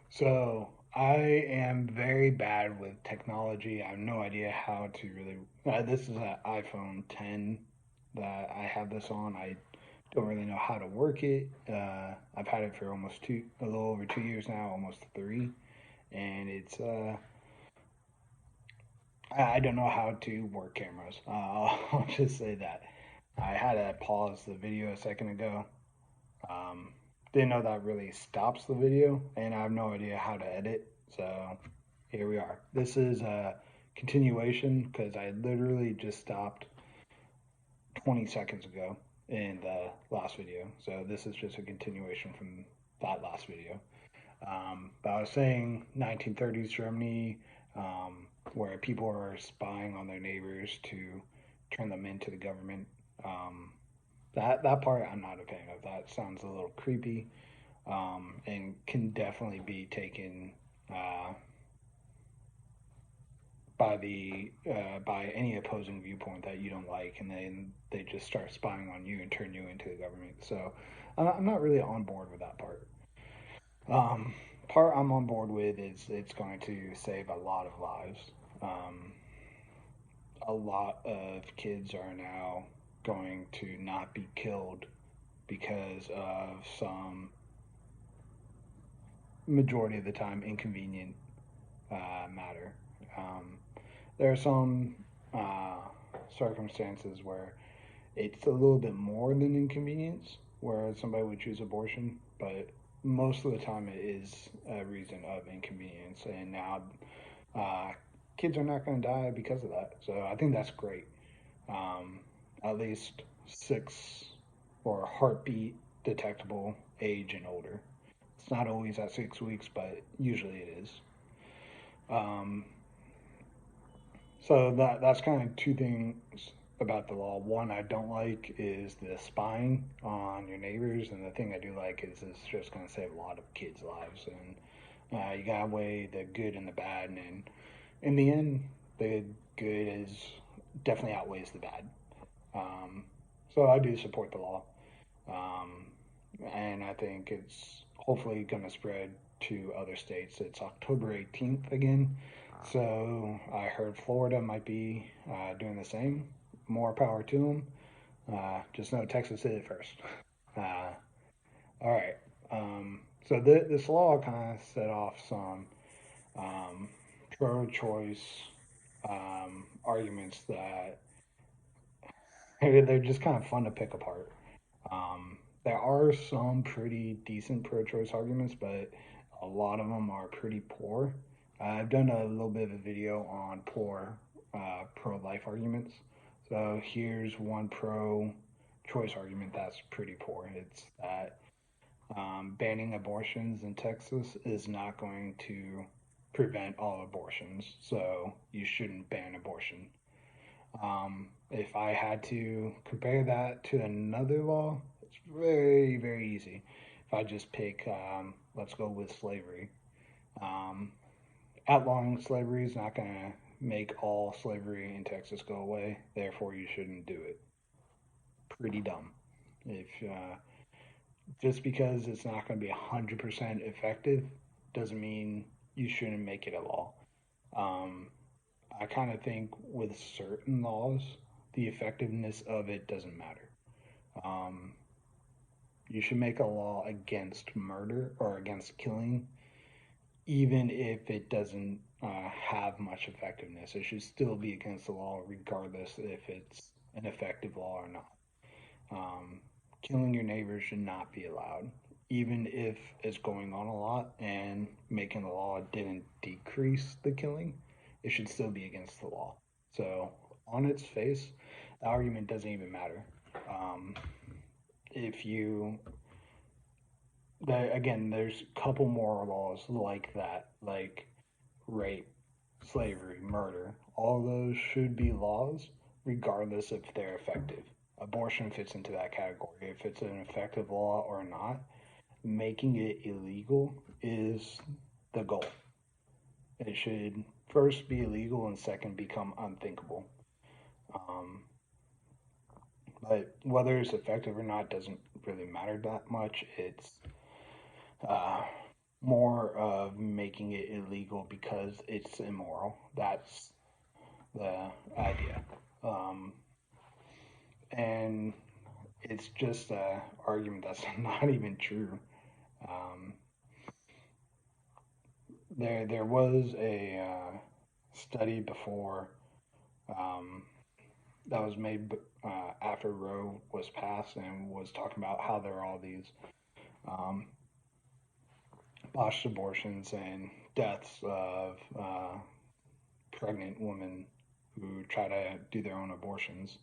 So I am very bad with technology. I have no idea how to really. This is an iPhone 10 that I have this on. I don't really know how to work it. I've had it for almost a little over 2 years now, almost three, and I don't know how to work cameras. I'll just say that. I had to pause the video a second ago. Um, didn't know that really stops the video, and I have no idea how to edit. So here we are. This is a continuation because I literally just stopped 20 seconds ago in the last video. So this is just a continuation from that last video. But I was saying 1930s Germany, where people are spying on their neighbors to turn them into the government. Um, that part I'm not a fan of. That sounds a little creepy, and can definitely be taken uh, by any opposing viewpoint that you don't like, and then they just start spying on you and turn you into the government. So I'm not really on board with that part. Um, Part I'm on board with is it's going to save a lot of lives. Um, a lot of kids are now going to not be killed because of some majority of the time inconvenient matter. Um, there are some uh, circumstances where it's a little bit more than inconvenience, where somebody would choose abortion, but most of the time it is a reason of inconvenience. And now uh, kids are not going to die because of that. So I think that's great. Um, at least six or heartbeat detectable age and older. It's not always at 6 weeks, but usually it is. Um, so that's kind of two things about the law. One I don't like is the spying on your neighbors, and the thing I do like is it's just going to save a lot of kids' lives. And you got to weigh the good and the bad, and in the end, the good is definitely outweighs the bad. Um, so I do support the law, um, and I think it's hopefully going to spread to other states. It's October 18th again, so I heard Florida might be doing the same. More power to them. Just know Texas did it first. Uh, all right. So this law kind of set off some um, pro-choice arguments that they're just kind of fun to pick apart. There are some pretty decent pro-choice arguments, but a lot of them are pretty poor. I've done a little bit of a video on poor pro-life arguments. So here's one pro-choice argument that's pretty poor. It's that banning abortions in Texas is not going to prevent all abortions, so you shouldn't ban abortion. If I had to compare that to another law, it's very, very easy. If I just pick, let's go with slavery. Um, Outlawing slavery is not going to make all slavery in Texas go away. Therefore, you shouldn't do it. Pretty dumb. If Just because it's not going to be 100% effective doesn't mean you shouldn't make it a law. Um, I kind of think with certain laws, the effectiveness of it doesn't matter. Um, you should make a law against murder or against killing, even if it doesn't have much effectiveness. It should still be against the law, regardless if it's an effective law or not. Um, Killing your neighbors should not be allowed, even if it's going on a lot and making the law didn't decrease the killing. It should still be against the law. So, on its face, the argument doesn't even matter. Um, if you, Again, there's a couple more laws like that, like rape, slavery, murder. All those should be laws, regardless if they're effective. Abortion fits into that category. If it's an effective law or not, making it illegal is the goal. It should first be illegal and second become unthinkable. Um, but whether it's effective or not doesn't really matter that much. It's uh, more of making it illegal because it's immoral. That's the idea. Um, and it's just an argument that's not even true. Um, there was a study before um, that was made after Roe was passed and was talking about how there are all these um, botched abortions and deaths of pregnant women who try to do their own abortions,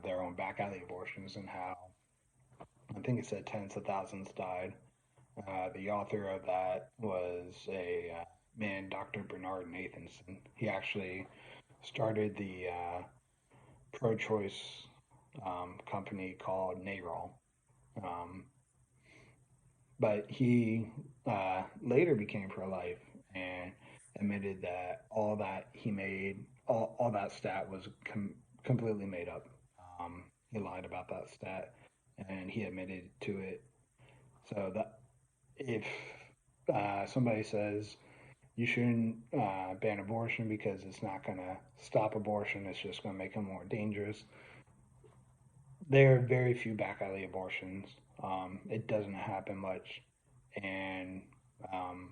their own back alley abortions, and how I think it said tens of thousands died. The author of that was a man, Dr. Bernard Nathanson. He actually started the pro-choice company called NARAL. Um, but he later became pro-life and admitted that all that he made, all that stat was completely made up. He lied about that stat, and he admitted to it. So that if somebody says you shouldn't ban abortion because it's not going to stop abortion, it's just going to make them more dangerous. There are very few back alley abortions. It doesn't happen much, and um,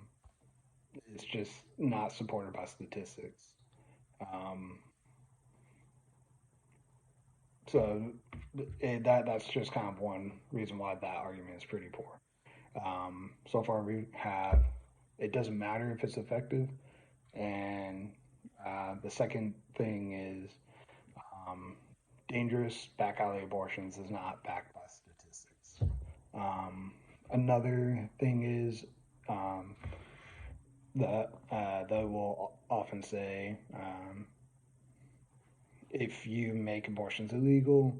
it's just not supported by statistics. Um, so that's just kind of one reason why that argument is pretty poor. So far, we have it doesn't matter if it's effective, and the second thing is um, dangerous back alley abortions is not backed by statistics. Um, Another thing is um, that they will often say if you make abortions illegal,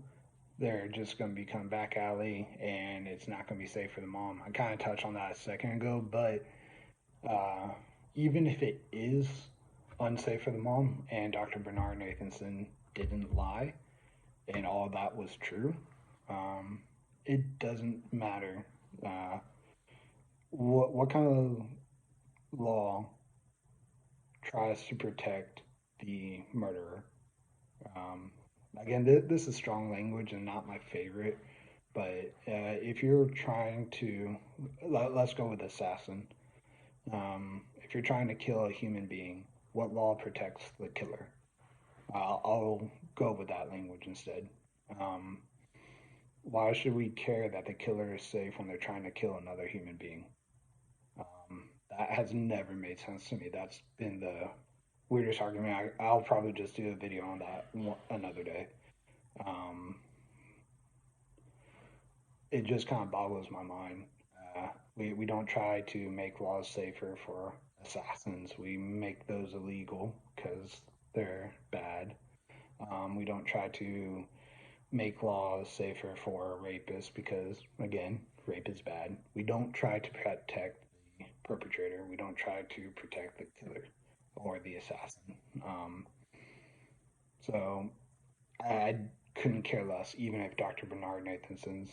they're just going to become back alley and it's not going to be safe for the mom. I kind of touched on that a second ago, but uh, even if it is unsafe for the mom and Dr. Bernard Nathanson didn't lie and all that was true, um, it doesn't matter what kind of law tries to protect the murderer. Um, Again, this is strong language and not my favorite, but if you're trying to, let's go with assassin. If you're trying to kill a human being, what law protects the killer? I'll go with that language instead. Um, why should we care that the killer is safe when they're trying to kill another human being? That has never made sense to me. That's been the weirdest argument. I'll probably just do a video on that another day. Um, it just kind of boggles my mind. We don't try to make laws safer for assassins. We make those illegal because they're bad. We don't try to make laws safer for rapists because, again, rape is bad. We don't try to protect the perpetrator. We don't try to protect the killer or the assassin. So I couldn't care less, even if Dr. Bernard Nathanson's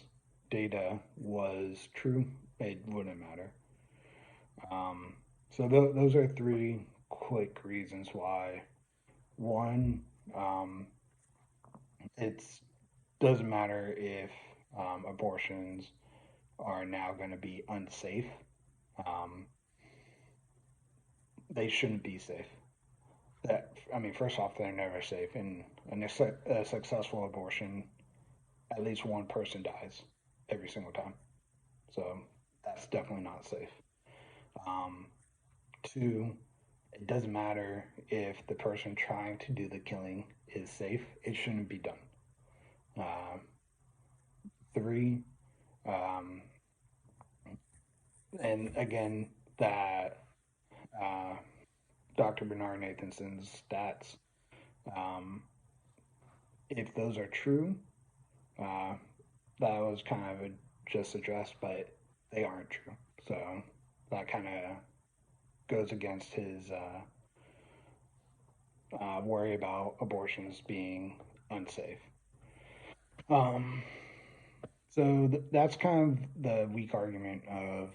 data was true, it wouldn't matter. Um, so those are three quick reasons why. One, um, it doesn't matter if abortions are now going to be unsafe. Um, they shouldn't be safe. That I mean, first off, they're never safe. In a successful abortion, at least one person dies every single time. So that's definitely not safe. Um, Two, it doesn't matter if the person trying to do the killing is safe. It shouldn't be done. Uh, Three, um, and again, that uh, Dr. Bernard Nathanson's stats, um, if those are true, uh, that was kind of just addressed, but they aren't true. So that kind of goes against his worry about abortions being unsafe. Um, so that's kind of the weak argument of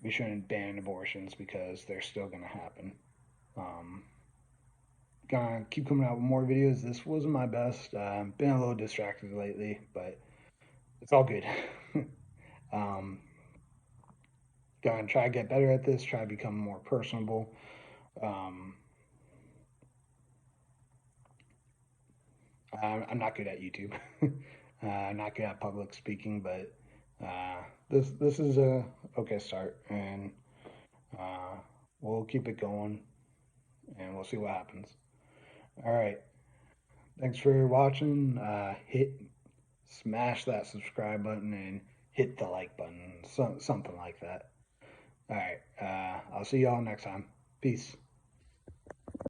we shouldn't ban abortions because they're still going to happen. Um, gonna keep coming out with more videos. This wasn't my best. Been a little distracted lately, but it's all good. um, gonna try to get better at this. Try to become more personable. Um, I'm not good at YouTube. I'm not good at public speaking, but this is a okay start, and uh, we'll keep it going, and we'll see what happens. All right. Thanks for watching. Smash that subscribe button and hit the like button, something like that. All right. I'll see y'all next time. Peace.